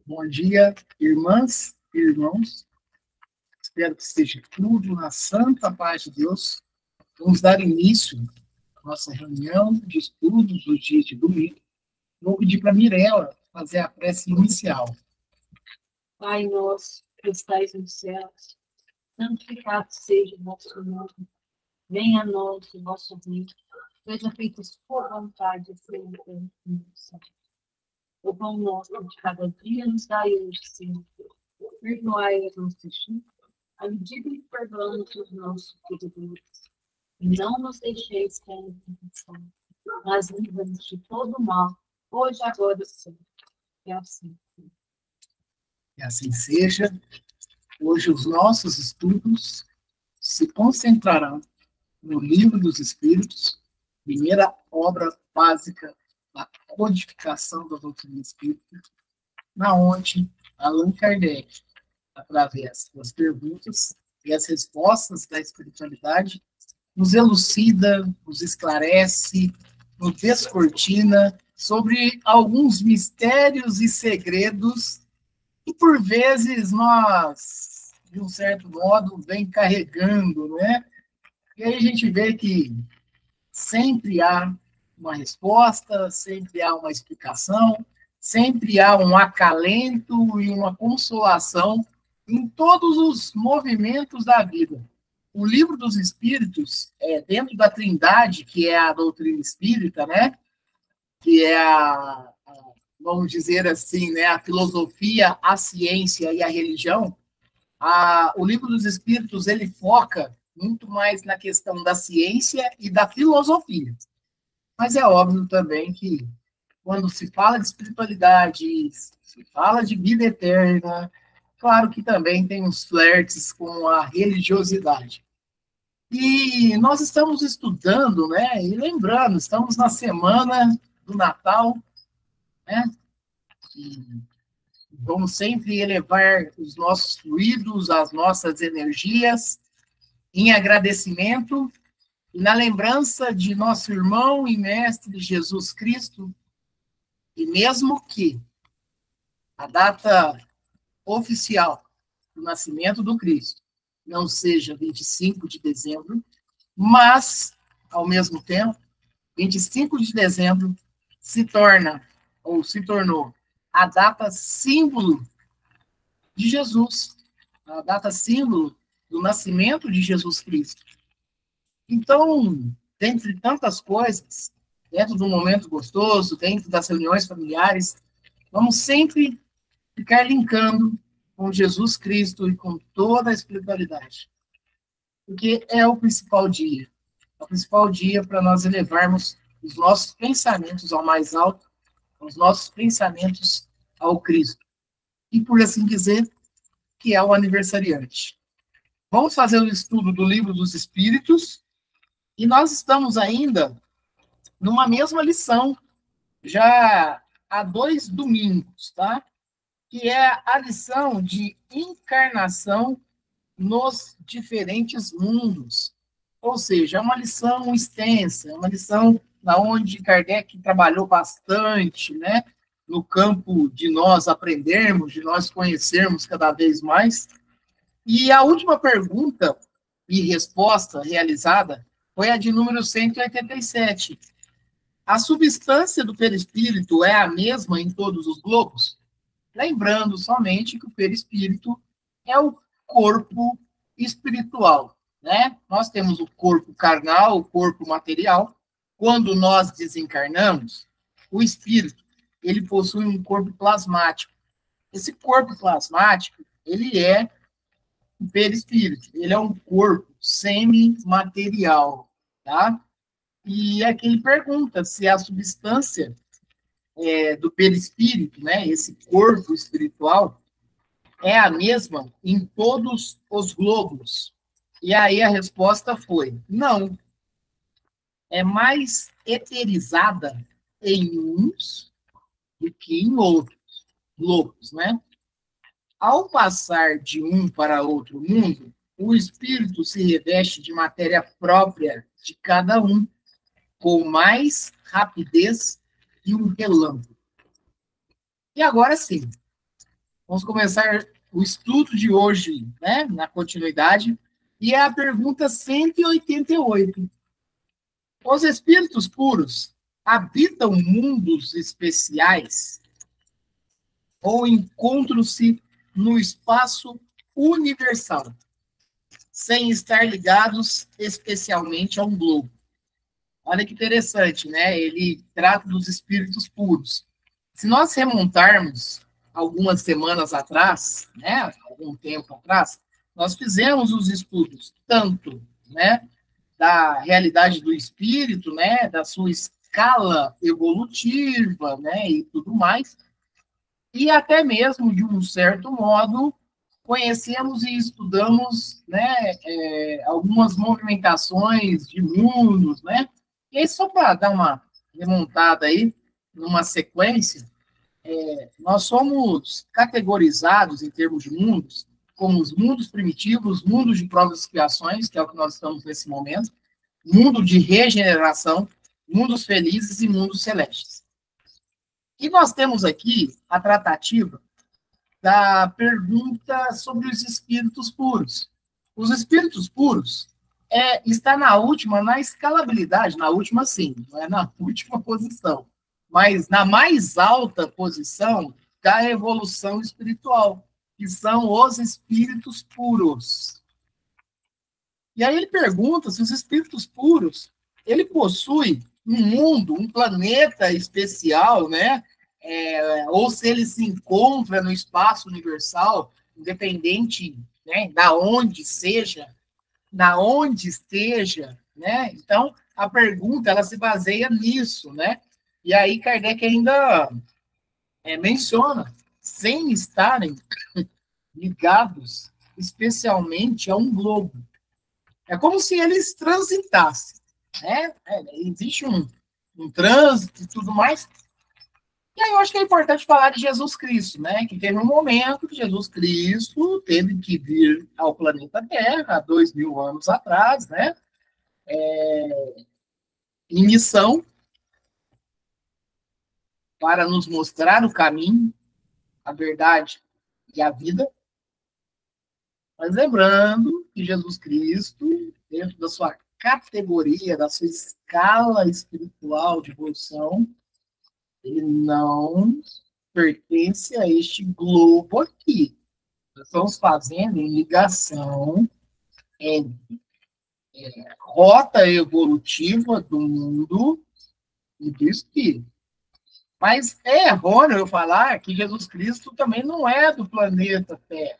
Bom dia, irmãs e irmãos. Espero que esteja tudo na santa paz de Deus. Vamos dar início à nossa reunião de estudos dos dias de domingo. Vou pedir para a Mirella fazer a prece inicial. Pai nosso, que estais nos céus, santificado seja o vosso nome. Venha a nós o vosso reino. Seja feita a sua vontade, assim na terra como no céu. O pão nosso de cada dia nos dai hoje, Senhor. Perdoai as nossas dívidas, à medida que perdoamos os nossos devedores. E não nos deixeis cair em tentação, mas livra-nos de todo mal, hoje, agora e sempre. É assim. Que assim seja. Hoje os nossos estudos se concentrarão no Livro dos Espíritos, primeira obra básica da codificação da doutrina espírita, na onde Allan Kardec, através das perguntas e as respostas da espiritualidade, nos elucida, nos esclarece, nos descortina sobre alguns mistérios e segredos que, por vezes, nós, de um certo modo, vem carregando, né? E aí a gente vê que sempre há uma resposta, sempre há uma explicação, sempre há um acalento e uma consolação em todos os movimentos da vida. O Livro dos Espíritos, dentro da Trindade, que é a doutrina espírita, né? Que é vamos dizer assim, né? A filosofia, a ciência e a religião. O Livro dos Espíritos, ele foca muito mais na questão da ciência e da filosofia. Mas é óbvio também que, quando se fala de espiritualidade, se fala de vida eterna, claro que também tem uns flertes com a religiosidade. E nós estamos estudando, né? E lembrando, estamos na semana do Natal, né? E vamos sempre elevar os nossos fluidos, as nossas energias, em agradecimento e na lembrança de nosso irmão e mestre Jesus Cristo, e mesmo que a data oficial do nascimento do Cristo não seja 25 de dezembro, mas, ao mesmo tempo, 25 de dezembro se tornou a data símbolo de Jesus, a data símbolo do nascimento de Jesus Cristo. Então, dentre tantas coisas, dentro de um momento gostoso, dentro das reuniões familiares, vamos sempre ficar linkando com Jesus Cristo e com toda a espiritualidade. Porque é o principal dia. É o principal dia para nós elevarmos os nossos pensamentos ao mais alto, os nossos pensamentos ao Cristo. E, por assim dizer, que é o aniversariante. Vamos fazer o estudo do Livro dos Espíritos, e nós estamos ainda numa mesma lição, já há 2 domingos, tá? Que é a lição de encarnação nos diferentes mundos. Ou seja, é uma lição extensa, é uma lição na onde Kardec trabalhou bastante, né? No campo de nós aprendermos, de nós conhecermos cada vez mais. E a última pergunta e resposta realizada foi a de número 187. A substância do perispírito é a mesma em todos os globos? Lembrando somente que o perispírito é o corpo espiritual, né? Nós temos o corpo carnal, o corpo material. Quando nós desencarnamos, o espírito, ele possui um corpo plasmático. Esse corpo plasmático, ele é o perispírito, ele é um corpo semimaterial, tá? E aqui ele pergunta se a substância do perispírito, né, esse corpo espiritual, é a mesma em todos os globos. E aí a resposta foi: não. É mais eterizada em uns do que em outros globos, né? Ao passar de um para outro mundo, o espírito se reveste de matéria própria de cada um, com mais rapidez que um relâmpago. E agora sim, Vamos começar o estudo de hoje, né, na continuidade, e é a pergunta 188. Os espíritos puros habitam mundos especiais ou encontram-se no espaço universal, sem estar ligados especialmente a um globo? Olha que interessante, né? Ele trata dos espíritos puros. Se nós remontarmos algumas semanas atrás, né, algum tempo atrás, nós fizemos os estudos tanto, né, da realidade do espírito, né, da sua escala evolutiva, né, e tudo mais, e até mesmo, de um certo modo, conhecemos e estudamos, né, algumas movimentações de mundos, né, e aí, só para dar uma remontada aí, numa sequência, nós somos categorizados em termos de mundos, como os mundos primitivos, mundos de provas e expiações, que é o que nós estamos nesse momento, mundo de regeneração, mundos felizes e mundos celestes. E nós temos aqui a tratativa da pergunta sobre os espíritos puros. Os espíritos puros está na escalabilidade, na última sim, não é na última posição, mas na mais alta posição da evolução espiritual, que são os espíritos puros. E aí ele pergunta se os espíritos puros, ele possui um mundo, um planeta especial, né? Ou se ele se encontra no espaço universal, independente, né, da onde seja, né? Então, a pergunta, ela se baseia nisso, né? E aí Kardec ainda menciona, sem estarem ligados especialmente a um globo. É como se eles transitassem, né? Existe um trânsito e tudo mais. E aí eu acho que é importante falar de Jesus Cristo, né? Que teve um momento que Jesus Cristo teve que vir ao planeta Terra, há 2000 anos atrás, né? Em missão, para nos mostrar o caminho, a verdade e a vida. Mas lembrando que Jesus Cristo, dentro da sua categoria, da sua escala espiritual de evolução, ele não pertence a este globo aqui. Nós estamos fazendo em ligação rota evolutiva do mundo e do espírito. Mas é errôneo eu falar que Jesus Cristo também não é do planeta Terra.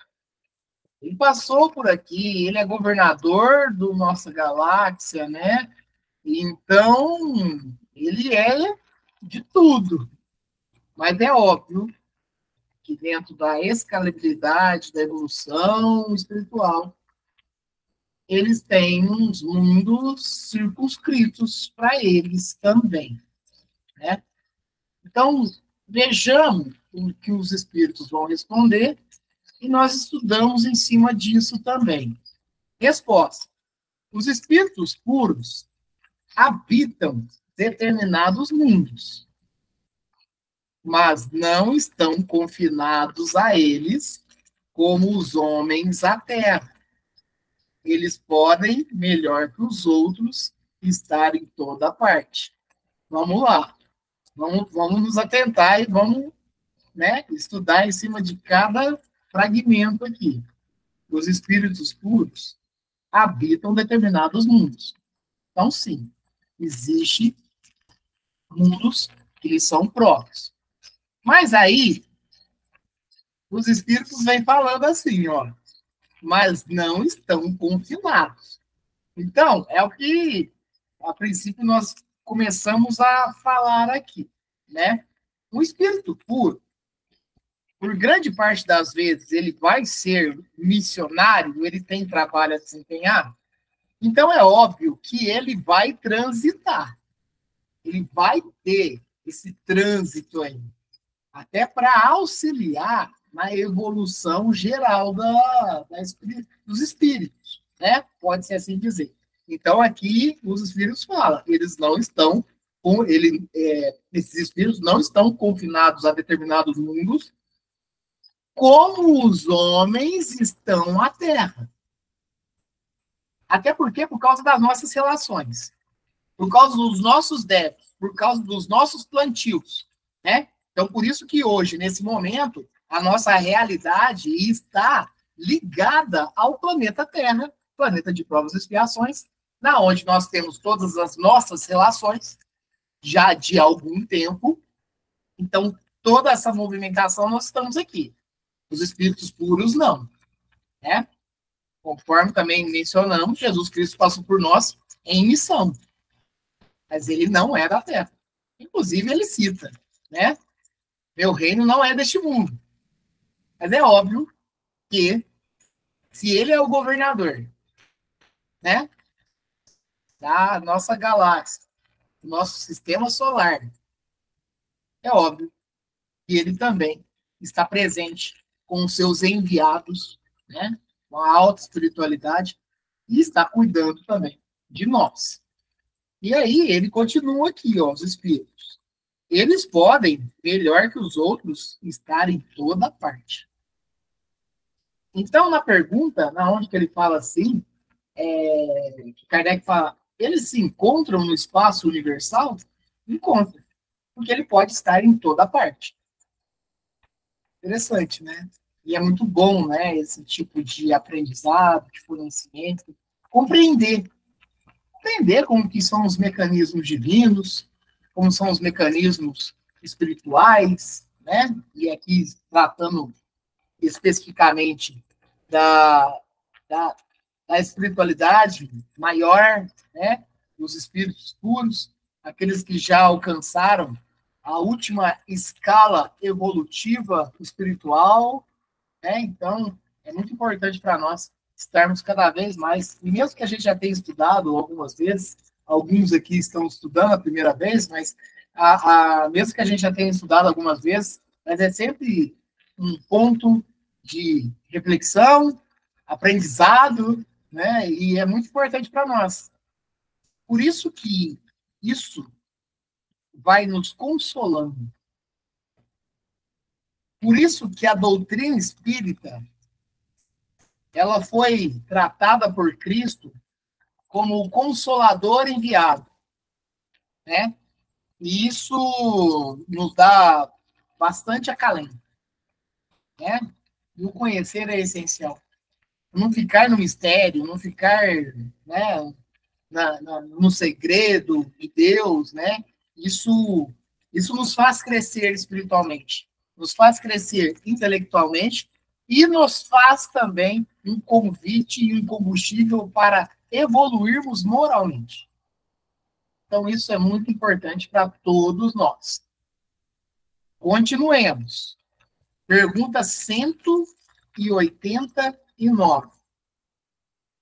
Ele passou por aqui, ele é governador da nossa galáxia, né? Então, ele é de tudo. Mas é óbvio que dentro da escalabilidade, da evolução espiritual, eles têm uns mundos circunscritos para eles também, né? Então, vejamos o que os espíritos vão responder e nós estudamos em cima disso também. Resposta. Os espíritos puros habitam determinados mundos, mas não estão confinados a eles como os homens à terra. Eles podem, melhor que os outros, estar em toda parte. Vamos lá. Vamos nos atentar e vamos, né, estudar em cima de cada fragmento aqui. Os espíritos puros habitam determinados mundos. Então, sim, existem mundos que lhes são próprios. Mas aí, os espíritos vêm falando assim, ó, mas não estão confinados. Então, é o que, a princípio, nós começamos a falar aqui, né? O espírito puro, por grande parte das vezes, ele vai ser missionário, ele tem trabalho a desempenhar, então é óbvio que ele vai transitar, ele vai ter esse trânsito aí, até para auxiliar na evolução geral dos espíritos, né? Pode-se assim dizer. Então, aqui, os espíritos falam, eles não estão, esses espíritos não estão confinados a determinados mundos, como os homens estão na terra. Até porque, por causa das nossas relações, por causa dos nossos débitos, por causa dos nossos plantios, né? Então, por isso que hoje, nesse momento, a nossa realidade está ligada ao planeta Terra, planeta de provas e expiações, na onde nós temos todas as nossas relações já de algum tempo. Então, toda essa movimentação nós estamos aqui. Os espíritos puros não, né? Conforme também mencionamos, Jesus Cristo passou por nós em missão, mas ele não é da Terra. Inclusive, ele cita, né? Meu reino não é deste mundo. Mas é óbvio que, se ele é o governador, né, da nossa galáxia, do nosso sistema solar, é óbvio que ele também está presente com os seus enviados, né, com a alta espiritualidade, e está cuidando também de nós. E aí ele continua aqui, ó, os espíritos. Eles podem, melhor que os outros, estar em toda parte. Então, na pergunta, na onde que ele fala assim, Kardec fala, eles se encontram no espaço universal? Encontram, porque ele pode estar em toda parte. Interessante, né? E é muito bom, né, esse tipo de aprendizado, de conhecimento, compreender como que são os mecanismos divinos, como são os mecanismos espirituais, né? E aqui tratando especificamente da espiritualidade maior, né? Os espíritos puros, aqueles que já alcançaram a última escala evolutiva espiritual, né? Então, é muito importante para nós estarmos cada vez mais, e mesmo que a gente já tenha estudado algumas vezes, alguns aqui estão estudando a primeira vez, mas mesmo que a gente já tenha estudado algumas vezes, mas é sempre um ponto de reflexão, aprendizado, né? E é muito importante para nós. Por isso que isso vai nos consolando. Por isso que a doutrina espírita ela foi tratada por Cristo como o consolador enviado, né? E isso nos dá bastante acalento, né? E o conhecer é essencial. Não ficar no mistério, não ficar, né, no segredo de Deus, né? Isso nos faz crescer espiritualmente, nos faz crescer intelectualmente e nos faz também um convite e um combustível para evoluirmos moralmente. Então, isso é muito importante para todos nós. Continuemos. Pergunta 189.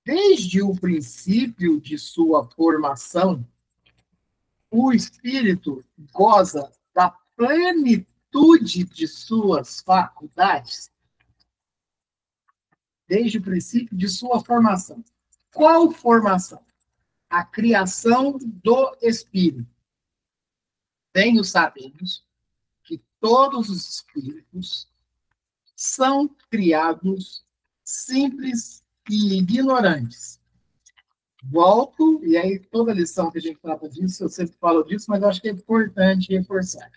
Desde o princípio de sua formação, o espírito goza da plenitude de suas faculdades? Desde o princípio de sua formação. Qual formação? A criação do espírito. Bem o sabemos que todos os espíritos são criados simples e ignorantes. Volto, e aí toda lição que a gente trata disso, eu sempre falo disso, mas eu acho que é importante reforçar.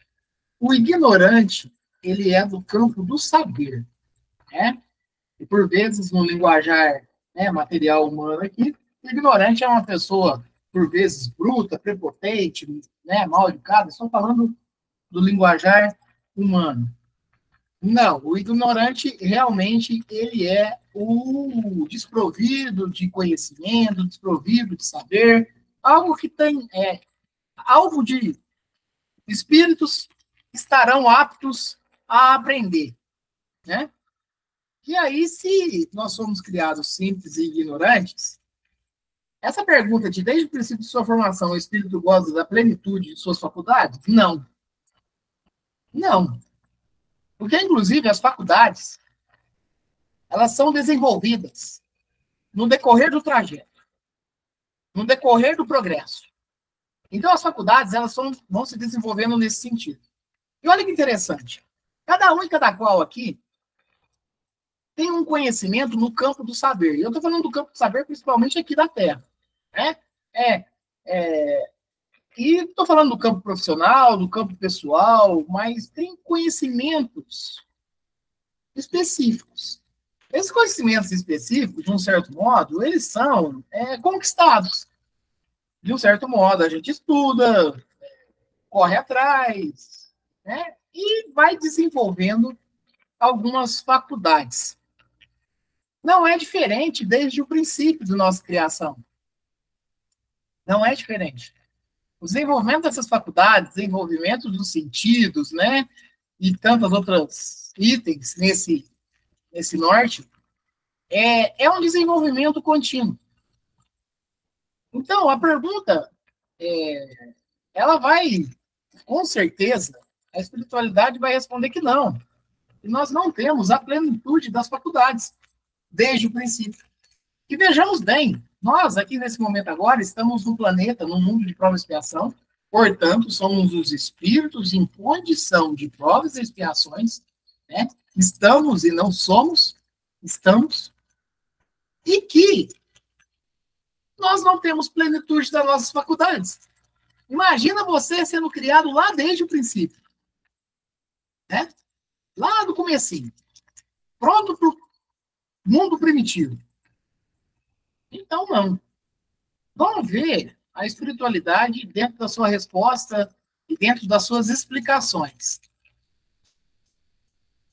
O ignorante, ele é do campo do saber, né? E por vezes, no linguajar, né, material humano aqui, o ignorante é uma pessoa, por vezes, bruta, prepotente, né, mal educada. Estou falando do linguajar humano. Não, o ignorante realmente ele é o desprovido de conhecimento, desprovido de saber, algo que tem algo de espíritos que estarão aptos a aprender, né? E aí, se nós somos criados simples e ignorantes, essa pergunta de desde o princípio de sua formação, o espírito goza da plenitude de suas faculdades? Não. Não. Porque, inclusive, as faculdades, elas são desenvolvidas no decorrer do trajeto, no decorrer do progresso. Então, as faculdades, elas vão se desenvolvendo nesse sentido. E olha que interessante. Cada um e cada qual aqui tem um conhecimento no campo do saber. Eu estou falando do campo do saber, principalmente aqui da Terra. Né? E estou falando do campo profissional, do campo pessoal, mas tem conhecimentos específicos. Esses conhecimentos específicos, de um certo modo, eles são conquistados. De um certo modo, a gente estuda, corre atrás, né? E vai desenvolvendo algumas faculdades. Não é diferente desde o princípio da nossa criação. Não é diferente. O desenvolvimento dessas faculdades, desenvolvimento dos sentidos, né? E tantas outras itens nesse norte, é um desenvolvimento contínuo. Então, a pergunta, ela vai, com certeza, a espiritualidade vai responder que não. E nós não temos a plenitude das faculdades, desde o princípio. E vejamos bem, nós aqui nesse momento agora estamos no planeta, no mundo de prova e expiação, portanto, somos os espíritos em condição de provas e expiações, né? Estamos e não somos, estamos, e que nós não temos plenitude das nossas faculdades. Imagina você sendo criado lá desde o princípio, né? Lá do comecinho, pronto para o mundo primitivo. Então, não. Vamos ver a espiritualidade dentro da sua resposta e dentro das suas explicações.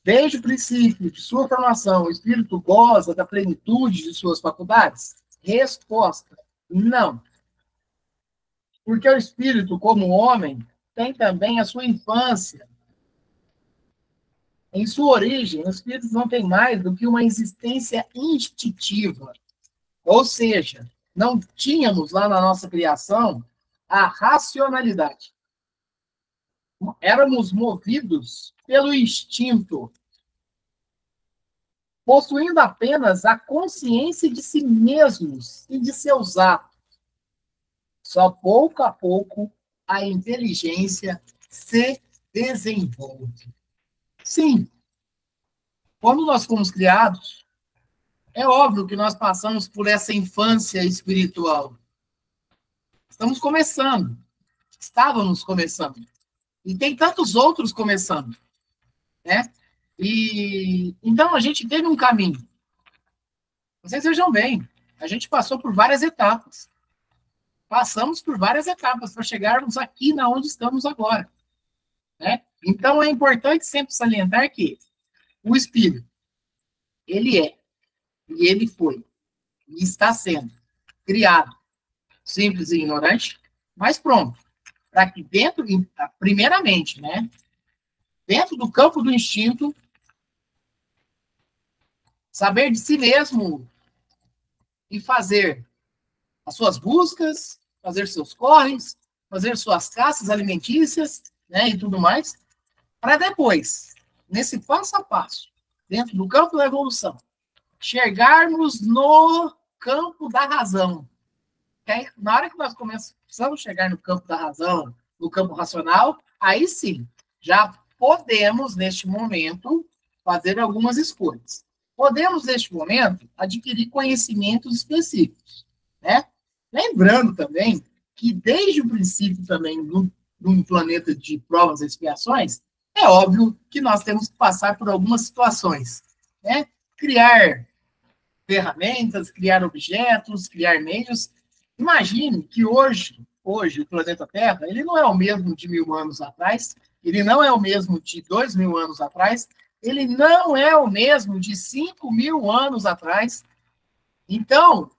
Desde o princípio de sua formação, o espírito goza da plenitude de suas faculdades? Resposta: não. Porque o espírito, como homem, tem também a sua infância. Em sua origem, os espíritos não têm mais do que uma existência instintiva. Ou seja, não tínhamos lá na nossa criação a racionalidade. Éramos movidos pelo instinto, possuindo apenas a consciência de si mesmos e de seus atos. Só pouco a pouco a inteligência se desenvolve. Sim, quando nós fomos criados, é óbvio que nós passamos por essa infância espiritual. Estamos começando. Estávamos começando. E tem tantos outros começando. Né? E então a gente teve um caminho. Vocês vejam bem, a gente passou por várias etapas. Passamos por várias etapas para chegarmos aqui na onde estamos agora. Né? Então é importante sempre salientar que o espírito, ele é, e ele foi, e está sendo criado, simples e ignorante, mas pronto, para que dentro, primeiramente, né, dentro do campo do instinto, saber de si mesmo e fazer as suas buscas, fazer seus corres, fazer suas caças alimentícias, né, e tudo mais, para depois, nesse passo a passo, dentro do campo da evolução, chegarmos no campo da razão. Okay? Na hora que nós começamos a chegar no campo da razão, no campo racional, aí sim, já podemos, neste momento, fazer algumas escolhas. Podemos, neste momento, adquirir conhecimentos específicos. Né? Lembrando também que, desde o princípio também, num planeta de provas e expiações, é óbvio que nós temos que passar por algumas situações. Né? Criar ferramentas, criar objetos, criar meios. Imagine que hoje o planeta Terra, ele não é o mesmo de 1000 anos atrás, ele não é o mesmo de 2000 anos atrás, ele não é o mesmo de 5000 anos atrás. Então,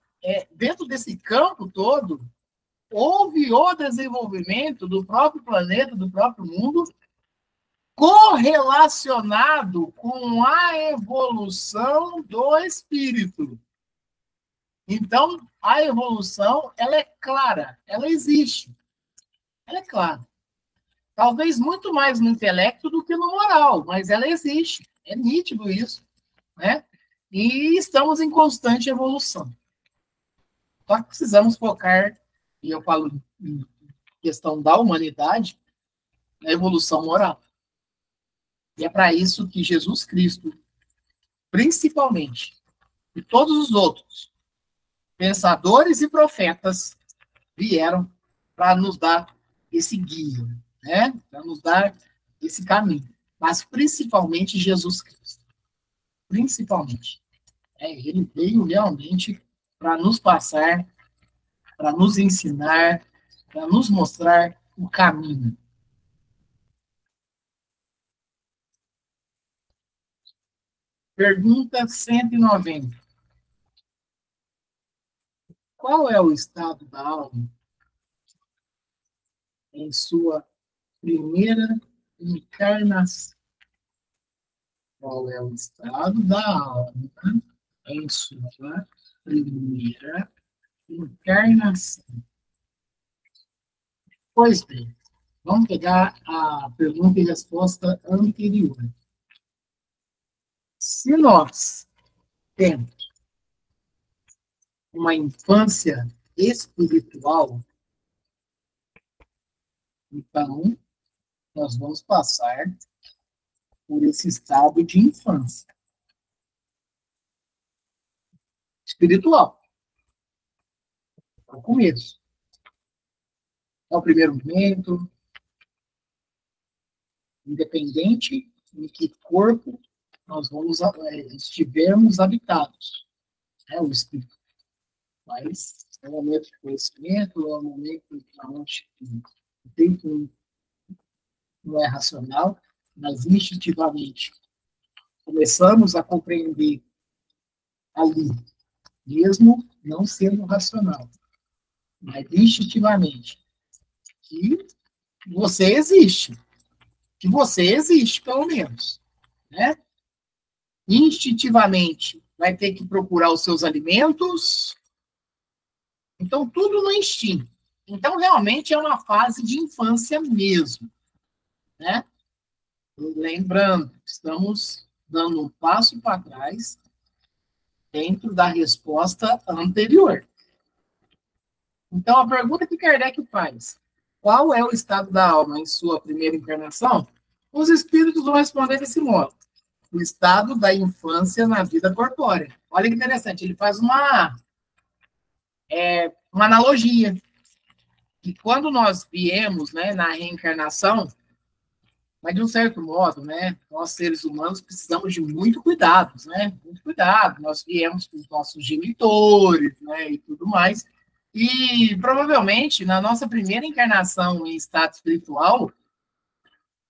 dentro desse campo todo, houve o desenvolvimento do próprio planeta, do próprio mundo, correlacionado com a evolução do espírito. Então, a evolução, ela é clara, ela existe. Ela é clara. Talvez muito mais no intelecto do que no moral, mas ela existe. É nítido isso. Né? E estamos em constante evolução. Só que precisamos focar, e eu falo em questão da humanidade, na evolução moral. E é para isso que Jesus Cristo principalmente, e todos os outros pensadores e profetas vieram para nos dar esse guia, né? Para nos dar esse caminho. Mas principalmente Jesus Cristo. Principalmente. Ele veio realmente para nos passar, para nos ensinar, para nos mostrar o caminho. Pergunta 190. Qual é o estado da alma em sua primeira encarnação? Qual é o estado da alma em sua primeira encarnação? Pois bem, vamos pegar a pergunta e resposta anterior. Se nós temos uma infância espiritual, então nós vamos passar por esse estado de infância espiritual. É o começo. É o primeiro momento, independente em que corpo nós estivermos habitados. É o espírito. Mas é um momento de conhecimento, é um momento onde o tempo não é racional, mas instintivamente começamos a compreender ali, mesmo não sendo racional, mas instintivamente, que você existe. Que você existe, pelo menos. Né? Instintivamente, vai ter que procurar os seus alimentos. Então, tudo no instinto. Então, realmente, é uma fase de infância mesmo. Né? Lembrando, estamos dando um passo para trás dentro da resposta anterior. Então, a pergunta que Kardec faz: qual é o estado da alma em sua primeira encarnação? Os espíritos vão responder desse modo: o estado da infância na vida corpórea. Olha que interessante, ele faz uma analogia. Que quando nós viemos, né, na reencarnação, mas de um certo modo, né, nós seres humanos precisamos de muito cuidado, né? Muito cuidado. Nós viemos com os nossos genitores, né, e tudo mais. E provavelmente na nossa primeira encarnação em estado espiritual,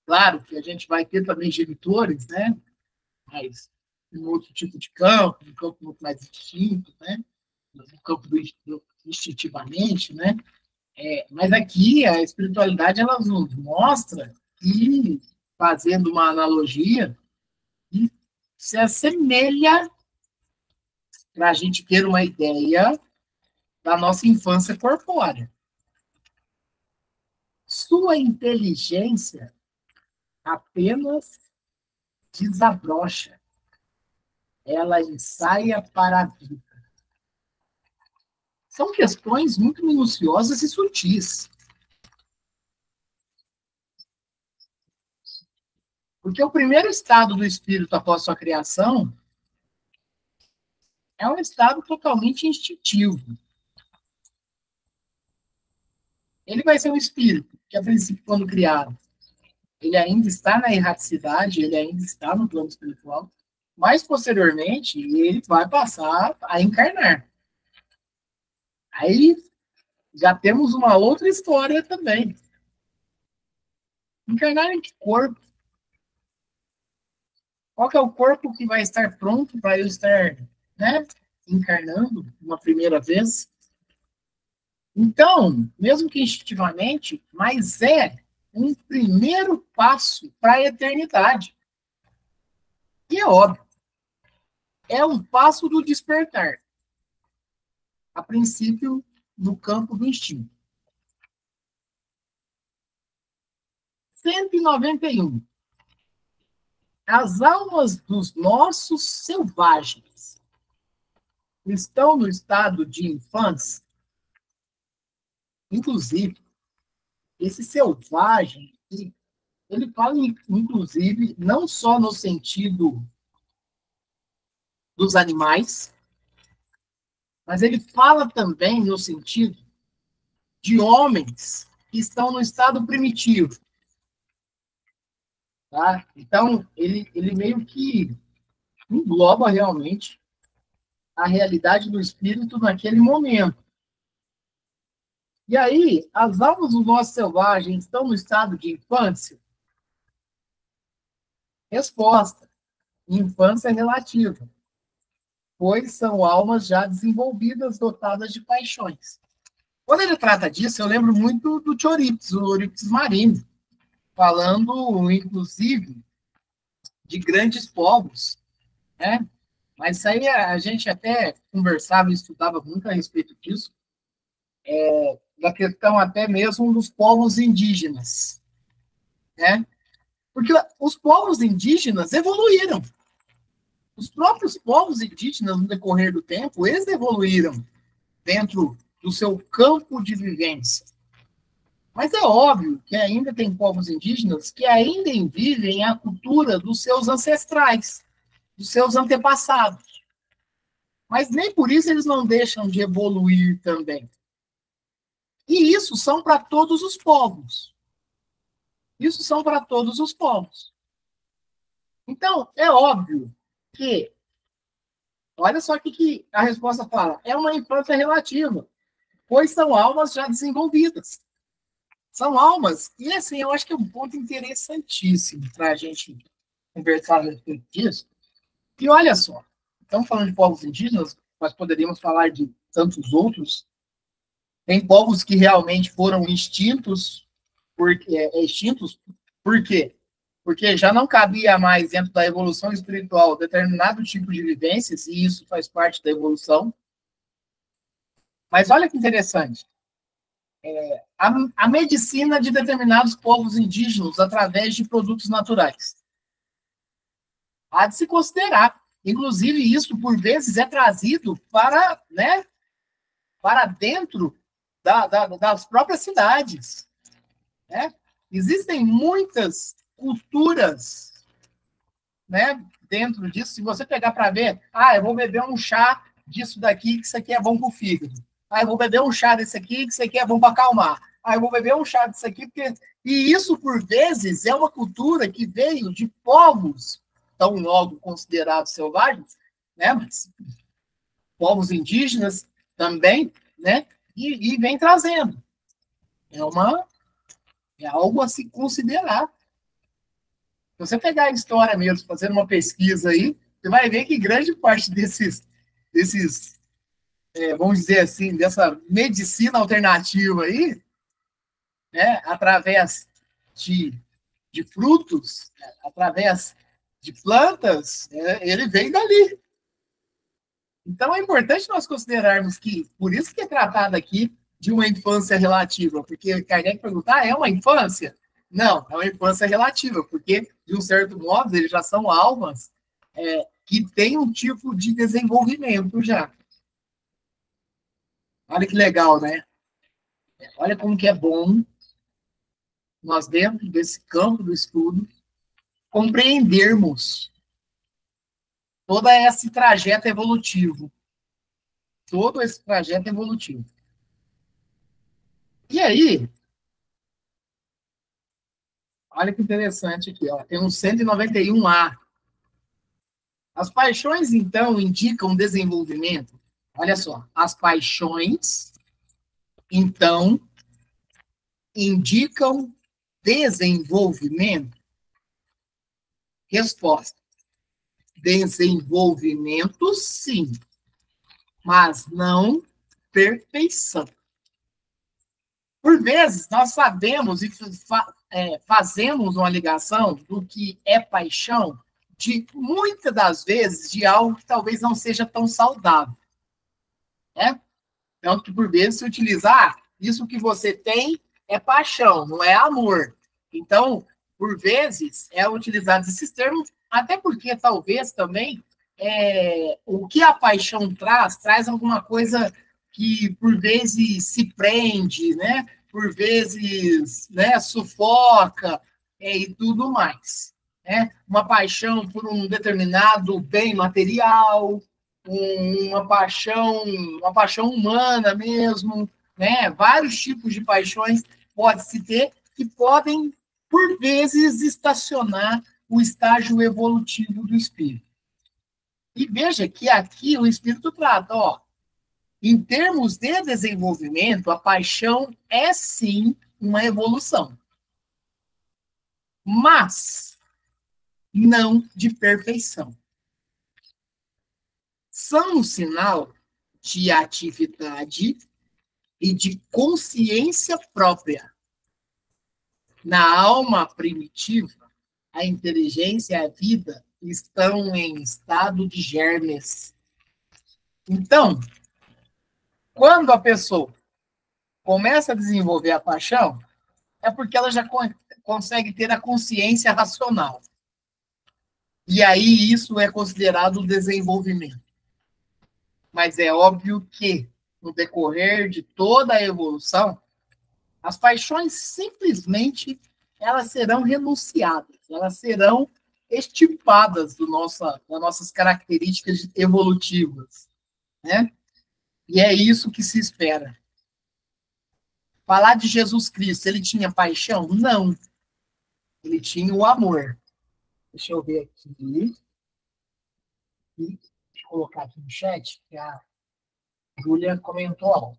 claro que a gente vai ter também genitores, né? Mas um outro tipo de campo, um campo muito mais distinto, né? Um campo do instintivamente, né? Mas aqui a espiritualidade ela nos mostra que, fazendo uma analogia, se assemelha, para a gente ter uma ideia da nossa infância corpórea. Sua inteligência apenas desabrocha. Ela ensaia para a vida. São questões muito minuciosas e sutis. Porque o primeiro estado do espírito após sua criação é um estado totalmente instintivo. Ele vai ser um espírito que, a princípio, quando criado, ele ainda está na erraticidade, ele ainda está no plano espiritual, mas, posteriormente, ele vai passar a encarnar. Aí, já temos uma outra história também. Encarnar em que corpo? Qual que é o corpo que vai estar pronto para eu estar, né, encarnando uma primeira vez? Então, mesmo que instintivamente, mas é um primeiro passo para a eternidade. E é óbvio, é um passo do despertar. A princípio, no campo do instinto. 191. As almas dos nossos selvagens estão no estado de infância. Inclusive, esse selvagem, ele fala, inclusive, não só no sentido dos animais, mas ele fala também no sentido de homens que estão no estado primitivo. Tá? Então, ele meio que engloba realmente a realidade do espírito naquele momento. E aí, as almas do nosso selvagem estão no estado de infância? Resposta: infância relativa, pois são almas já desenvolvidas, dotadas de paixões. Quando ele trata disso, eu lembro muito do Eurípides, o Eurípides Marinho, falando, inclusive, de grandes povos, né? Mas isso aí a gente até conversava e estudava muito a respeito disso, da questão até mesmo dos povos indígenas, né? Porque os povos indígenas evoluíram. Os próprios povos indígenas, no decorrer do tempo, eles evoluíram dentro do seu campo de vivência. Mas é óbvio que ainda tem povos indígenas que ainda vivem a cultura dos seus ancestrais, dos seus antepassados. Mas nem por isso eles não deixam de evoluir também. E isso são para todos os povos. Isso são para todos os povos. Então, é óbvio que, olha só o que a resposta fala, é uma infância relativa, pois são almas já desenvolvidas. São almas, e assim, eu acho que é um ponto interessantíssimo para a gente conversar a respeito disso. E olha só, estamos falando de povos indígenas, mas poderíamos falar de tantos outros. Tem povos que realmente foram extintos, por quê? Porque já não cabia mais dentro da evolução espiritual determinado tipo de vivências, e isso faz parte da evolução. Mas olha que interessante. A medicina de determinados povos indígenas através de produtos naturais. Há de se considerar. Inclusive, isso, por vezes, é trazido para, né, para dentro das próprias cidades. Né? Existem muitas culturas, né, dentro disso. Se você pegar para ver, eu vou beber um chá disso daqui, que isso aqui é bom para o fígado. Eu vou beber um chá desse aqui, que isso aqui é bom para acalmar. Eu vou beber um chá disso aqui, porque... E isso, por vezes, é uma cultura que veio de povos tão logo considerados selvagens, né, mas povos indígenas também, né, e vem trazendo. É algo a se considerar. Se você pegar a história mesmo, fazendo uma pesquisa aí, você vai ver que grande parte desses vamos dizer assim, dessa medicina alternativa aí, né, através de frutos, através de plantas, ele vem dali. Então, é importante nós considerarmos que, por isso que é tratado aqui de uma infância relativa, porque Kardec pergunta, é uma infância? Não, é uma infância relativa, porque, de um certo modo, eles já são almas que têm um tipo de desenvolvimento já. Olha que legal, né? Olha como que é bom nós, dentro desse campo do estudo, compreendermos todo esse trajeto evolutivo. Todo esse trajeto evolutivo. E aí, olha que interessante aqui, ó, tem um 191A. As paixões, então, indicam desenvolvimento. Olha só, as paixões, então, indicam desenvolvimento? Resposta: desenvolvimento, sim, mas não perfeição. Por vezes, nós sabemos e fazemos uma ligação do que é paixão, de muitas das vezes, de algo que talvez não seja tão saudável. Né? Então, que por vezes se utilizar, isso que você tem é paixão, não é amor. Então, por vezes, é utilizado esses termos, até porque talvez também o que a paixão traz alguma coisa que por vezes se prende, né? Por vezes, né, sufoca e tudo mais. né? Uma paixão por um determinado bem material, uma paixão humana mesmo, né? Vários tipos de paixões pode-se ter que podem, por vezes, estacionar o estágio evolutivo do espírito. E veja que aqui o espírito trata, ó, em termos de desenvolvimento, a paixão é sim uma evolução, mas não de perfeição. São um sinal de atividade e de consciência própria. Na alma primitiva, a inteligência e a vida estão em estado de germes. Então, quando a pessoa começa a desenvolver a paixão, é porque ela já consegue ter a consciência racional. E aí isso é considerado desenvolvimento. Mas é óbvio que, no decorrer de toda a evolução, as paixões simplesmente elas serão renunciadas, elas serão extirpadas das nossas características evolutivas, né? E é isso que se espera. Falar de Jesus Cristo, ele tinha paixão? Não. Ele tinha o amor. Deixa eu ver aqui. Deixa eu colocar aqui no chat, que a Júlia comentou algo.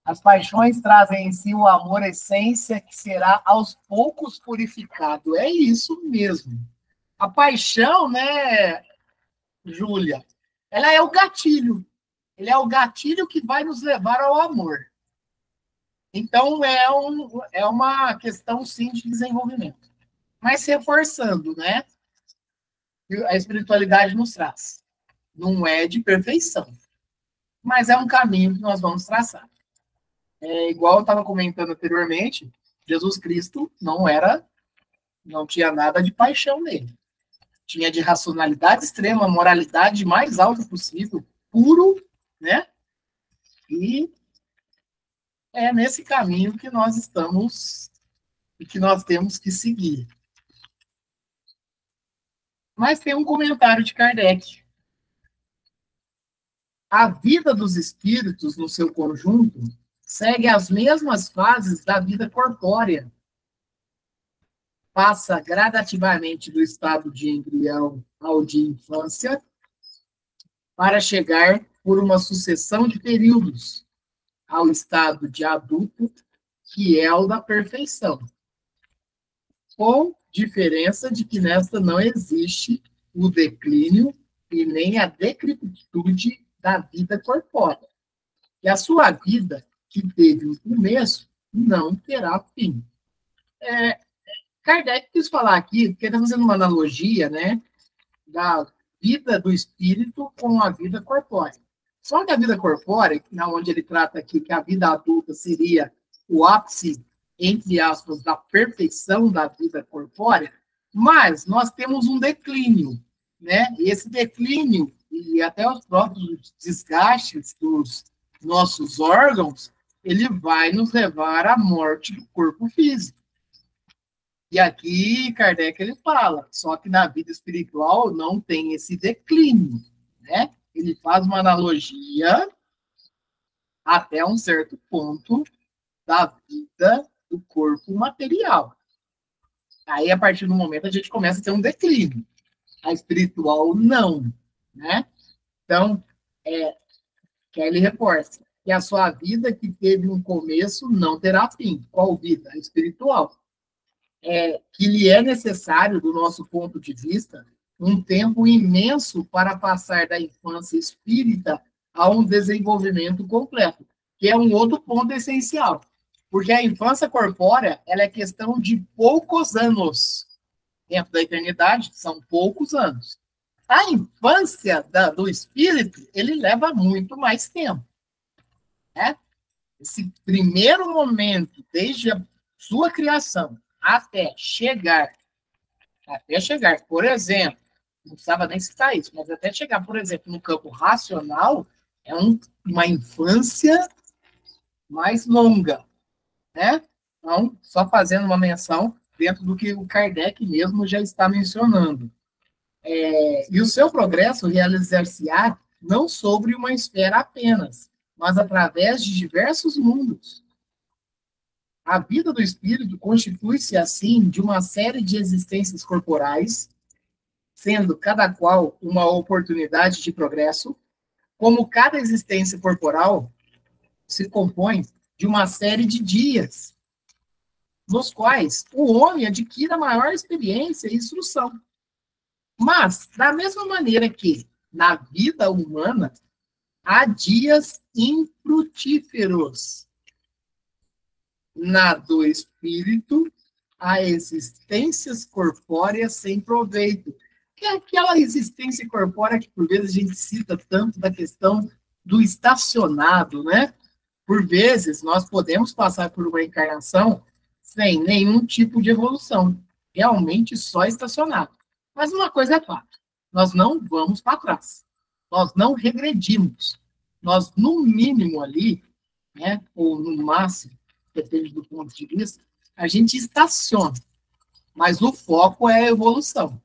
As paixões trazem em si o amor, essência, que será aos poucos purificado. É isso mesmo. A paixão, né, Júlia, ela é o gatilho. Ele é o gatilho que vai nos levar ao amor. Então, é uma questão, sim, de desenvolvimento. Mas reforçando, né? A espiritualidade nos traz. Não é de perfeição, mas é um caminho que nós vamos traçar. É igual eu estava comentando anteriormente, Jesus Cristo não tinha nada de paixão nele. Tinha de racionalidade extrema, moralidade mais alta possível, puro, né? E é nesse caminho que nós estamos e que nós temos que seguir. Mas tem um comentário de Kardec. A vida dos espíritos, no seu conjunto, segue as mesmas fases da vida corpórea. Passa gradativamente do estado de embrião ao de infância, para chegar, por uma sucessão de períodos, ao estado de adulto, que é o da perfeição. Com diferença de que nesta não existe o declínio e nem a decrepitude da vida corpórea. E a sua vida, que teve um começo, não terá fim. Kardec quis falar aqui, porque está fazendo uma analogia, né, da vida do espírito com a vida corpórea. Só que a vida corpórea, onde ele trata aqui que a vida adulta seria o ápice, entre aspas, da perfeição da vida corpórea, mas nós temos um declínio, né? E esse declínio, e até os próprios desgastes dos nossos órgãos, ele vai nos levar à morte do corpo físico. E aqui, Kardec, ele fala, só que na vida espiritual não tem esse declínio, né? Ele faz uma analogia até um certo ponto da vida do corpo material. Aí, a partir do momento, a gente começa a ter um declínio. A espiritual, não, né? Então, que ele reforça que a sua vida que teve um começo não terá fim. Qual vida? A espiritual. Que lhe é necessário, do nosso ponto de vista, um tempo imenso para passar da infância espírita a um desenvolvimento completo, que é um outro ponto essencial. Porque a infância corpórea, ela é questão de poucos anos. Dentro da eternidade, são poucos anos. A infância do espírito, ele leva muito mais tempo. Né? Esse primeiro momento, desde a sua criação, até chegar, por exemplo, não precisava nem citar isso, mas até chegar, por exemplo, no campo racional, é uma infância mais longa, né? Então, só fazendo uma menção dentro do que o Kardec mesmo já está mencionando. E o seu progresso realizar-se-á não sobre uma esfera apenas, mas através de diversos mundos. A vida do espírito constitui-se, assim, de uma série de existências corporais, sendo cada qual uma oportunidade de progresso, como cada existência corporal se compõe de uma série de dias, nos quais o homem adquire a maior experiência e instrução. Mas, da mesma maneira que na vida humana há dias infrutíferos, na do espírito há existências corpóreas sem proveito. Que é aquela existência corpórea que, por vezes, a gente cita tanto da questão do estacionado, né? Por vezes, nós podemos passar por uma encarnação sem nenhum tipo de evolução, realmente só estacionado. Mas uma coisa é fato, nós não vamos para trás, nós não regredimos, nós, no mínimo ali, né, ou no máximo, depende do ponto de vista, a gente estaciona, mas o foco é a evolução.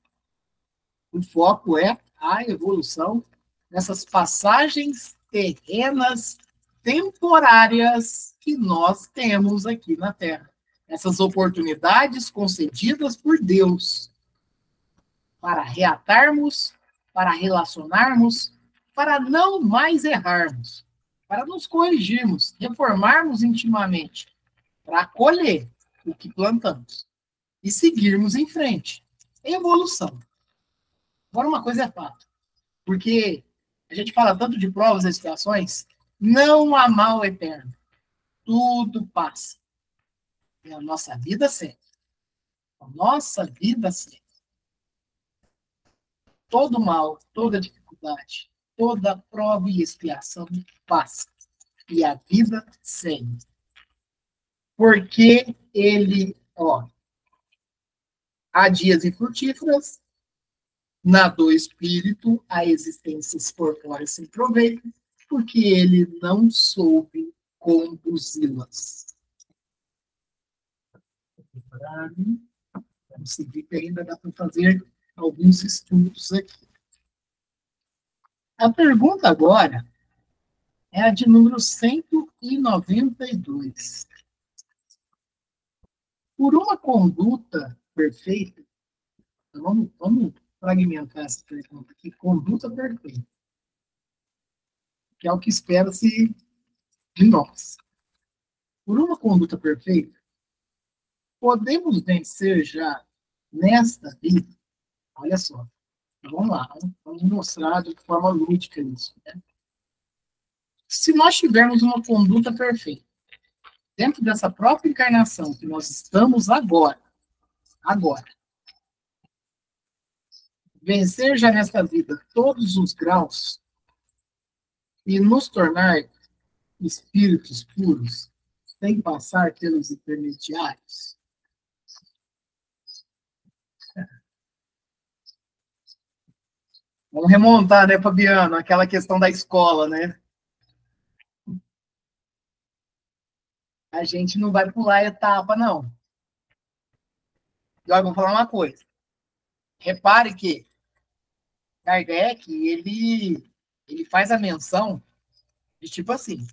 O foco é a evolução nessas passagens terrenas temporárias que nós temos aqui na Terra. Essas oportunidades concedidas por Deus para reatarmos, para relacionarmos, para não mais errarmos, para nos corrigirmos, reformarmos intimamente, para colher o que plantamos e seguirmos em frente. Evolução. Agora, uma coisa é fato, porque a gente fala tanto de provas e expiações, não há mal eterno. Tudo passa. E a nossa vida segue. A nossa vida segue. Todo mal, toda dificuldade, toda prova e expiação passa. E a vida segue. Porque há dias infrutíferos, na do espírito, há existências corpóreas sem proveito, porque ele não soube conduzi-las. Vamos seguir, que ainda dá para fazer alguns estudos aqui. A pergunta agora é a de número 192. Por uma conduta perfeita, então vamos fragmentar essa pergunta aqui, conduta perfeita, que é o que espera-se de nós. Por uma conduta perfeita, podemos vencer já nesta vida? Olha só, vamos lá, vamos mostrar de forma lúdica isso, né? Se nós tivermos uma conduta perfeita, dentro dessa própria encarnação que nós estamos agora, vencer já nesta vida todos os graus e nos tornar espíritos puros, sem passar pelos intermediários. Vamos remontar, né, Fabiano, aquela questão da escola, né? A gente não vai pular a etapa, não. Agora, vou falar uma coisa. Repare que Kardec, ele faz a menção de tipo assim,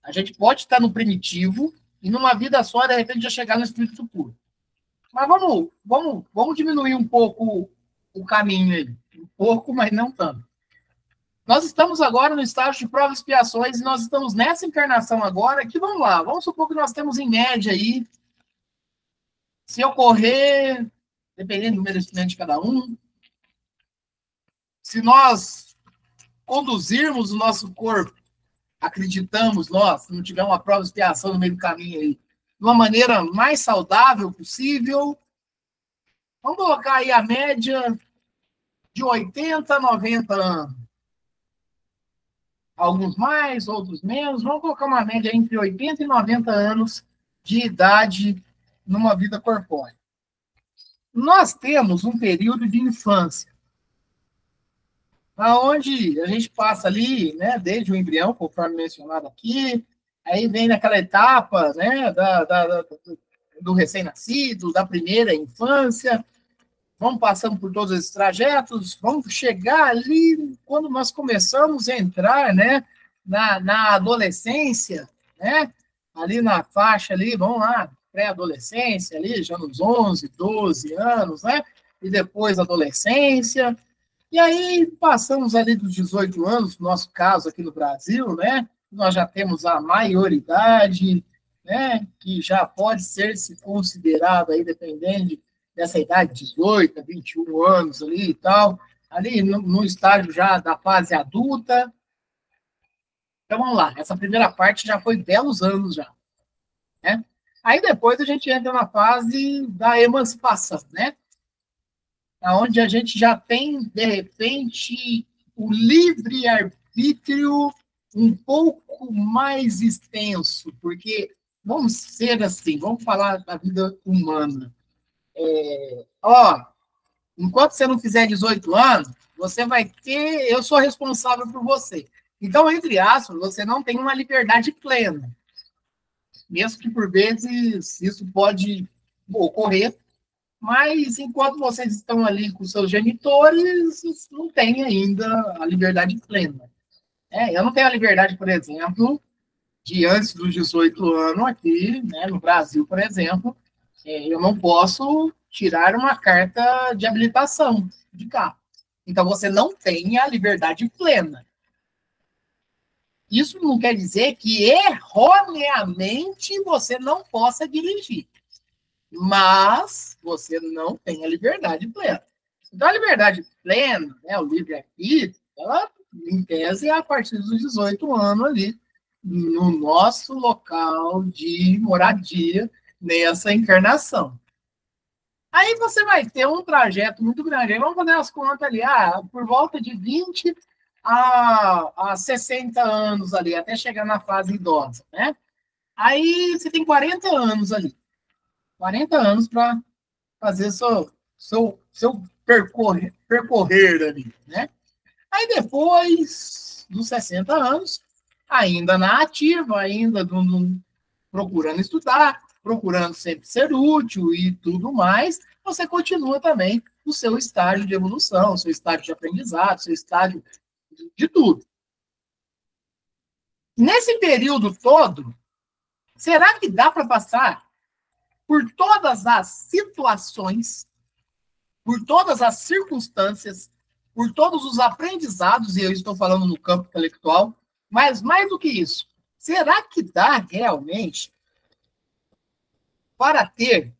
a gente pode estar no primitivo e numa vida só, de repente, já chegar no espírito puro. Mas vamos diminuir um pouco o caminho aí. Um pouco, mas não tanto. Nós estamos agora no estágio de provas e expiações e nós estamos nessa encarnação agora que, vamos lá, vamos supor que nós temos em média aí, se ocorrer, dependendo do merecimento de cada um, se nós conduzirmos o nosso corpo, acreditamos nós, se não tiver uma prova de expiação no meio do caminho aí, de uma maneira mais saudável possível, vamos colocar aí a média de 80 a 90 anos. Alguns mais, outros menos. Vamos colocar uma média entre 80 e 90 anos de idade numa vida corpórea. Nós temos um período de infância, onde a gente passa ali, né, desde o embrião, conforme mencionado aqui, aí vem naquela etapa, né, do recém-nascido, da primeira infância, vamos passando por todos esses trajetos, vamos chegar ali quando nós começamos a entrar, né, na adolescência, né, ali na faixa ali, vamos lá, pré-adolescência ali, já nos 11, 12 anos, né, e depois adolescência, e aí passamos ali dos 18 anos, no nosso caso aqui no Brasil, né, nós já temos a maioridade, né, que já pode ser se considerado aí, dependendo dessa idade, 18 a 21 anos ali e tal, ali no estágio já da fase adulta. Então, vamos lá, essa primeira parte já foi belos anos já, né? Aí depois a gente entra na fase da emancipação, né? Onde a gente já tem, de repente, o livre-arbítrio um pouco mais extenso, porque, vamos ser assim, vamos falar da vida humana. Enquanto você não fizer 18 anos, você vai ter, eu sou responsável por você. Então, entre aspas, você não tem uma liberdade plena. Mesmo que, por vezes, isso pode ocorrer, mas enquanto vocês estão ali com seus genitores, não tem ainda a liberdade plena. Eu não tenho a liberdade, por exemplo, de antes dos 18 anos aqui, né, no Brasil, por exemplo, eu não posso tirar uma carta de habilitação de carro. Então, você não tem a liberdade plena. Isso não quer dizer que erroneamente você não possa dirigir. Mas você não tem a liberdade plena. Então, a liberdade plena, né, o livre-arbítrio, ela, em tese, é a partir dos 18 anos ali, no nosso local de moradia, nessa encarnação. Aí você vai ter um trajeto muito grande. Aí vamos fazer as contas ali, por volta de 20 a 60 anos ali, até chegar na fase idosa, né? Aí você tem 40 anos ali. 40 anos para fazer seu percorrer ali, né? Aí depois dos 60 anos, ainda na ativa, ainda procurando estudar, procurando sempre ser útil e tudo mais, você continua também no seu estágio de evolução, seu estágio de aprendizado, seu estágio de tudo. Nesse período todo, será que dá para passar por todas as situações, por todas as circunstâncias, por todos os aprendizados, e eu estou falando no campo intelectual, mas mais do que isso, será que dá realmente para ter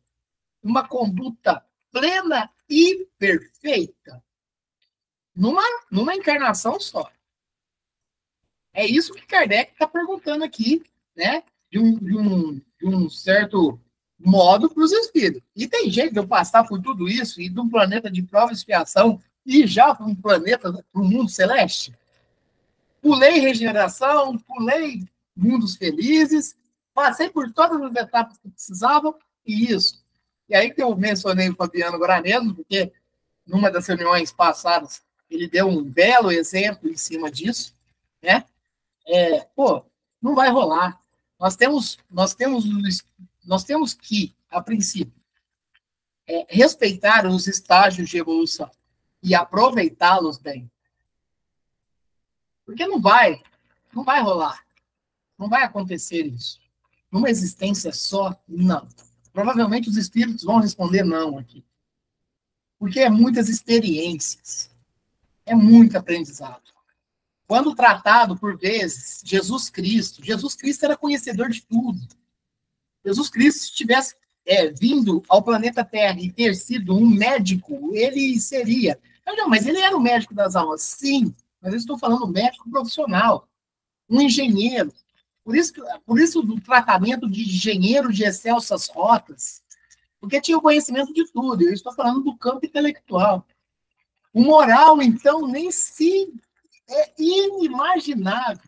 uma conduta plena e perfeita numa encarnação só? É isso que Kardec está perguntando aqui, né? De um certo modo para os espíritos. E tem jeito de eu passar por tudo isso e de um planeta de prova e expiação e já para um planeta, para um mundo celeste? Pulei regeneração, pulei mundos felizes, passei por todas as etapas que precisavam e isso. E aí que eu mencionei o Fabiano agora mesmo, porque numa das reuniões passadas ele deu um belo exemplo em cima disso, né? Não vai rolar. Nós temos que, a princípio, respeitar os estágios de evolução e aproveitá-los bem. Porque não vai rolar. Não vai acontecer isso. Numa existência só, não. Provavelmente os espíritos vão responder não aqui. Porque é muitas experiências. É muito aprendizado. Quando tratado, por vezes, Jesus Cristo era conhecedor de tudo. Jesus Cristo, se tivesse vindo ao planeta Terra e ter sido um médico, ele seria. Não, mas ele era o médico das almas, sim, mas eu estou falando médico profissional, um engenheiro. Por isso do tratamento de engenheiro de excelsas rotas, porque tinha o conhecimento de tudo. Eu estou falando do campo intelectual. O moral, então, nem se... É inimaginável.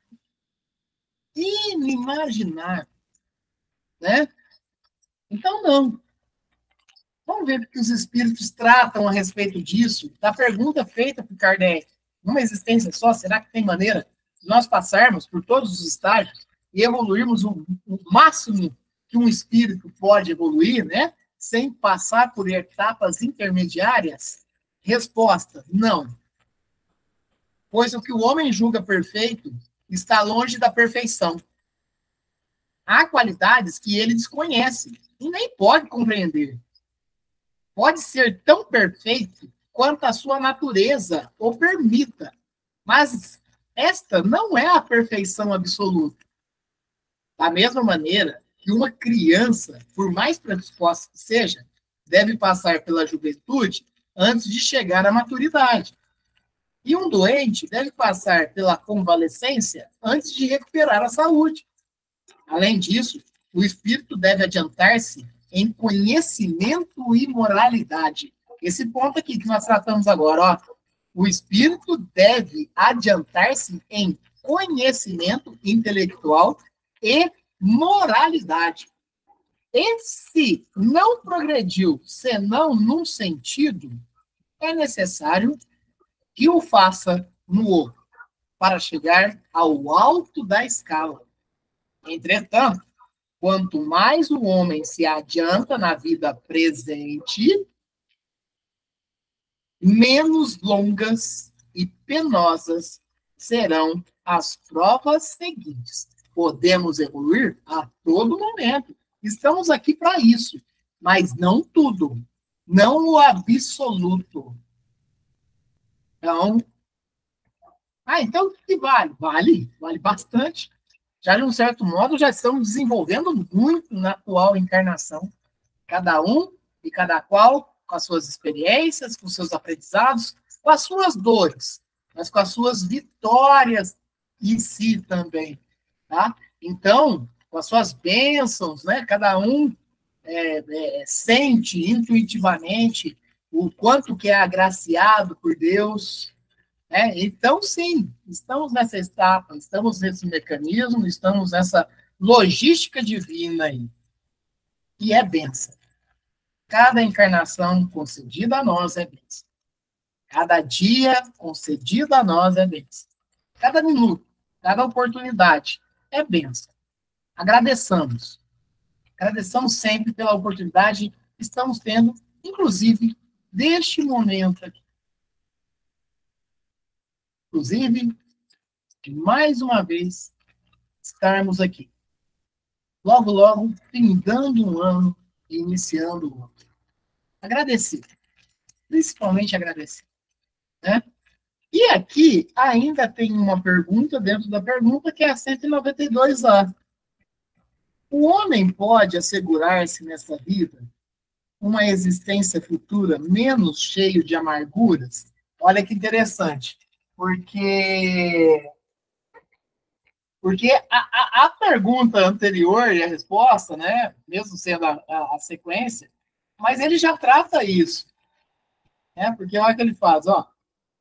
Inimaginável. Né? Então, não. Vamos ver o que os espíritos tratam a respeito disso. Da pergunta feita por Kardec. Numa existência só, será que tem maneira de nós passarmos por todos os estágios e evoluirmos o máximo que um espírito pode evoluir, né, sem passar por etapas intermediárias? Resposta: não. Pois o que o homem julga perfeito está longe da perfeição. Há qualidades que ele desconhece e nem pode compreender. Pode ser tão perfeito quanto a sua natureza o permita, mas esta não é a perfeição absoluta. Da mesma maneira que uma criança, por mais predisposta que seja, deve passar pela juventude antes de chegar à maturidade. E um doente deve passar pela convalescência antes de recuperar a saúde. Além disso, o espírito deve adiantar-se em conhecimento e moralidade. Esse ponto aqui que nós tratamos agora, ó. O espírito deve adiantar-se em conhecimento intelectual e moralidade. E se não progrediu, senão num sentido, é necessário que o faça no outro, para chegar ao alto da escala. Entretanto, quanto mais o homem se adianta na vida presente, menos longas e penosas serão as provas seguintes. Podemos evoluir a todo momento. Estamos aqui para isso, mas não tudo, não o absoluto. Então, então o que vale? Vale bastante. Já de um certo modo, já estamos desenvolvendo muito na atual encarnação. Cada um e cada qual com as suas experiências, com os seus aprendizados, com as suas dores, mas com as suas vitórias em si também, tá? Então, com as suas bênçãos, né? Cada um sente intuitivamente o quanto que é agraciado por Deus, né? Então, sim, estamos nessa etapa, estamos nesse mecanismo, estamos nessa logística divina aí, e é bênção. Cada encarnação concedida a nós é bênção. Cada dia concedido a nós é bênção. Cada minuto, cada oportunidade é bênção. Agradeçamos. Agradeçamos sempre pela oportunidade que estamos tendo, inclusive, deste momento aqui. Inclusive, de mais uma vez estarmos aqui. Logo, logo, findando um ano e iniciando o outro. Agradecer. Principalmente agradecer. Né? E aqui ainda tem uma pergunta dentro da pergunta, que é a 192A. O homem pode assegurar-se nessa vida uma existência futura menos cheio de amarguras? Olha que interessante, porque a pergunta anterior e a resposta, né, mesmo sendo a sequência, mas ele já trata isso, né? Porque olha o que ele faz, ó.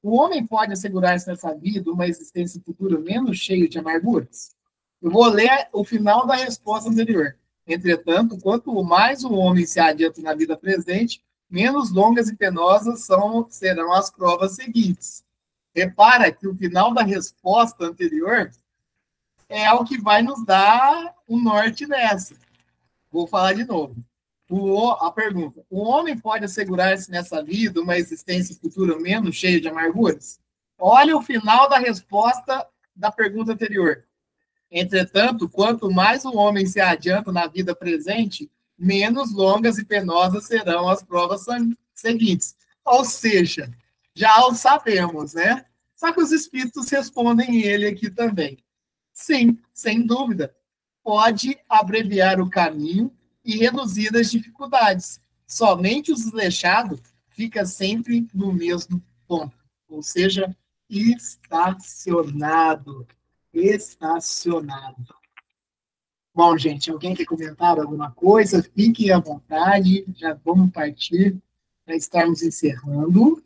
O homem pode assegurar-se nessa vida uma existência futura menos cheia de amarguras? Eu vou ler o final da resposta anterior. Entretanto, quanto mais o homem se adianta na vida presente, menos longas e penosas serão as provas seguintes. Repara que o final da resposta anterior é o que vai nos dar o norte nessa. Vou falar de novo. A pergunta: o homem pode assegurar-se nessa vida uma existência futura menos cheia de amarguras? Olha o final da resposta da pergunta anterior. Entretanto, quanto mais o homem se adianta na vida presente, menos longas e penosas serão as provas seguintes. Ou seja, já o sabemos, né? Só que os espíritos respondem ele aqui também. Sim, sem dúvida. Pode abreviar o caminho e reduzir as dificuldades. Somente o desleixado fica sempre no mesmo ponto, ou seja, estacionado. Estacionado. Bom, gente, alguém quer comentar alguma coisa? Fiquem à vontade, já vamos partir para estarmos encerrando.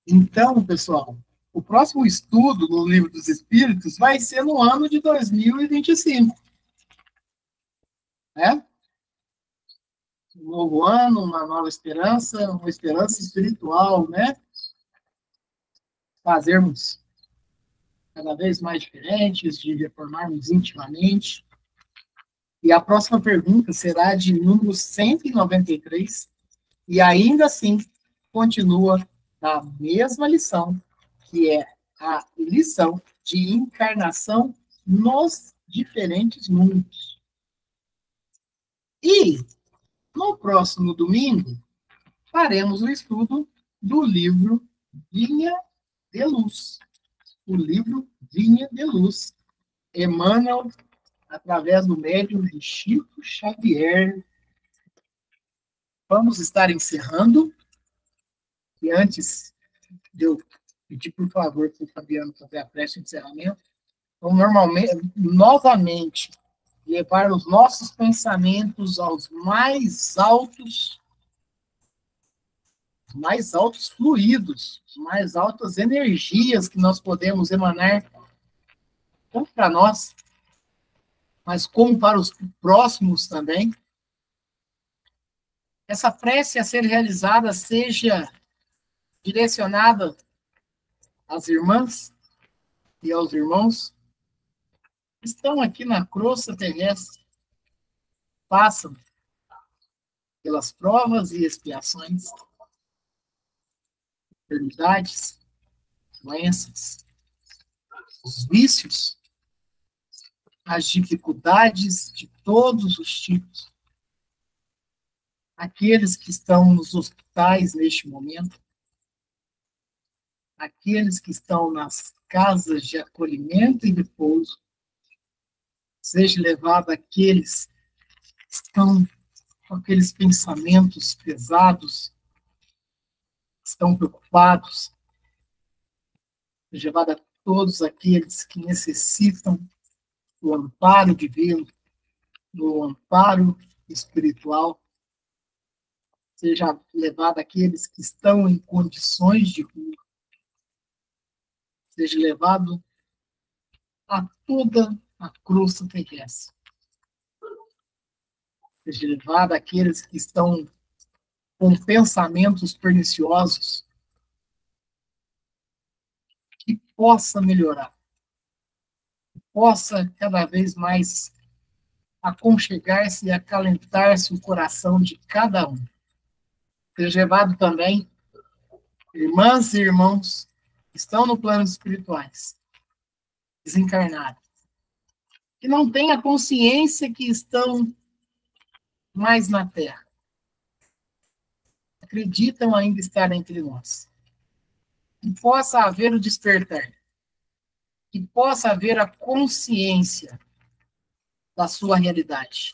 Então, pessoal, o próximo estudo no Livro dos Espíritos vai ser no ano de 2025. Né? Um novo ano, uma nova esperança, uma esperança espiritual, né? fazermos cada vez mais diferentes, de reformarmos intimamente. E a próxima pergunta será de número 193, e ainda assim continua na mesma lição, que é a lição de encarnação nos diferentes mundos. E, no próximo domingo, faremos o estudo do livro Vinha de Luz. O livro Vinha de Luz. Emmanuel, através do médium de Chico Xavier. Vamos estar encerrando. E antes de eu pedir, por favor, para o Fabiano fazer a prece de encerramento, vamos novamente levar os nossos pensamentos aos mais altos fluidos, mais altas energias que nós podemos emanar, tanto para nós, mas como para os próximos também. Essa prece a ser realizada seja direcionada às irmãs e aos irmãos que estão aqui na crosta terrestre, passam pelas provas e expiações, enfermidades, doenças, os vícios, as dificuldades de todos os tipos. Aqueles que estão nos hospitais neste momento, aqueles que estão nas casas de acolhimento e repouso, seja levado àqueles que estão com aqueles pensamentos pesados, estão preocupados, seja levado a todos aqueles que necessitam do amparo divino, do amparo espiritual, seja levado àqueles que estão em condições de rua, seja levado a toda a crosta terrestre, seja levado àqueles que estão com pensamentos perniciosos, que possa melhorar, que possa cada vez mais aconchegar-se e acalentar-se o coração de cada um. Seja levado também irmãs e irmãos que estão no plano espirituais, desencarnados, que não têm a consciência que estão mais na Terra, acreditam ainda estar entre nós. Que possa haver o despertar, que possa haver a consciência da sua realidade.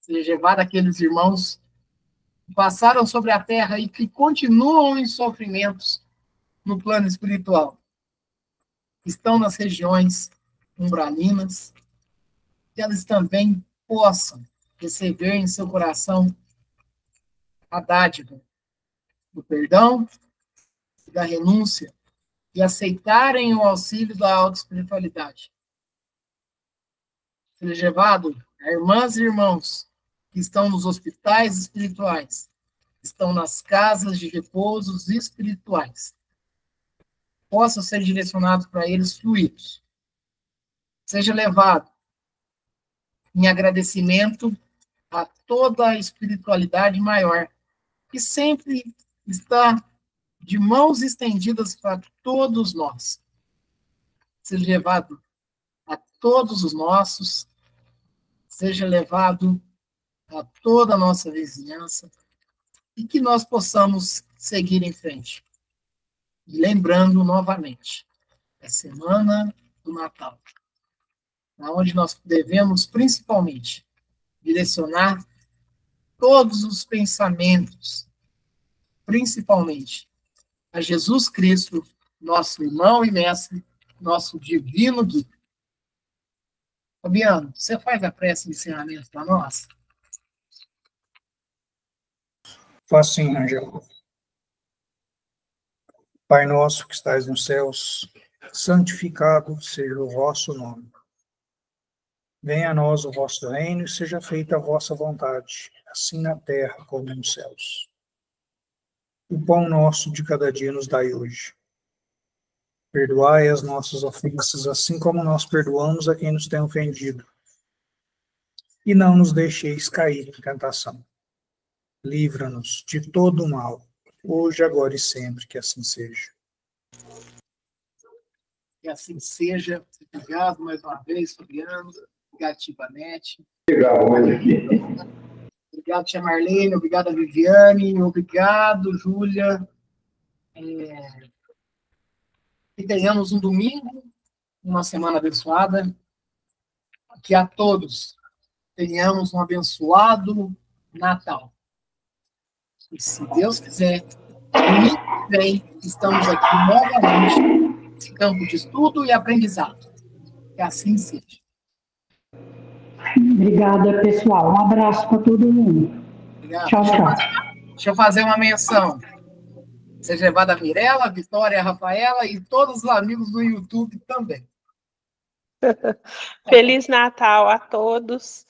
Seja levado aqueles irmãos que passaram sobre a Terra e que continuam em sofrimentos no plano espiritual, que estão nas regiões umbralinas, que elas também possam receber em seu coração a dádiva do perdão e da renúncia e aceitarem o auxílio da autoespiritualidade. Seja levado a irmãs e irmãos que estão nos hospitais espirituais, que estão nas casas de repousos espirituais, possam ser direcionados para eles fluidos. Seja levado em agradecimento a toda a espiritualidade maior, que sempre está de mãos estendidas para todos nós. Seja levado a todos os nossos, seja levado a toda a nossa vizinhança, e que nós possamos seguir em frente. E lembrando novamente, é semana do Natal, onde nós devemos principalmente direcionar todos os pensamentos, principalmente a Jesus Cristo, nosso irmão e mestre, nosso divino guia. Fabiano, você faz a prece de encerramento para nós? Faço sim, Angela. Pai nosso que estais nos céus, santificado seja o vosso nome. Venha a nós o vosso reino e seja feita a vossa vontade, assim na terra como nos céus. O pão nosso de cada dia nos dai hoje. Perdoai as nossas ofensas, assim como nós perdoamos a quem nos tem ofendido. E não nos deixeis cair em tentação. Livra-nos de todo o mal, hoje, agora e sempre, que assim seja. Que assim seja. Obrigado mais uma vez, Fabiano. Obrigado, Tibanete. Obrigado, Tia Marlene. Obrigado, Viviane. Obrigado, Júlia. Que tenhamos um domingo, uma semana abençoada. Que a todos tenhamos um abençoado Natal. E se Deus quiser, domingo que vem, estamos aqui novamente nesse campo de estudo e aprendizado. Que assim seja. Obrigada, pessoal. Um abraço para todo mundo. Obrigado. Tchau, tchau. Deixa eu fazer uma menção. Seja levada a Mirella, a Vitória, a Rafaela e todos os amigos do YouTube também. Feliz Natal a todos,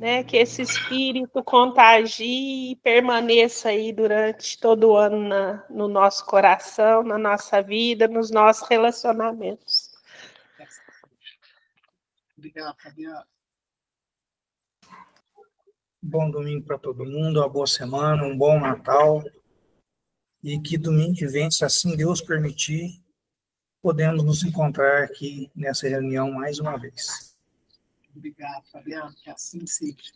né? Que esse espírito contagie e permaneça aí durante todo o ano no nosso coração, na nossa vida, nos nossos relacionamentos. Obrigado, Fabiano. Bom domingo para todo mundo, uma boa semana, um bom Natal. E que domingo que vem, se assim Deus permitir, podemos nos encontrar aqui nessa reunião mais uma vez. Obrigado, Fabiano. Que assim seja.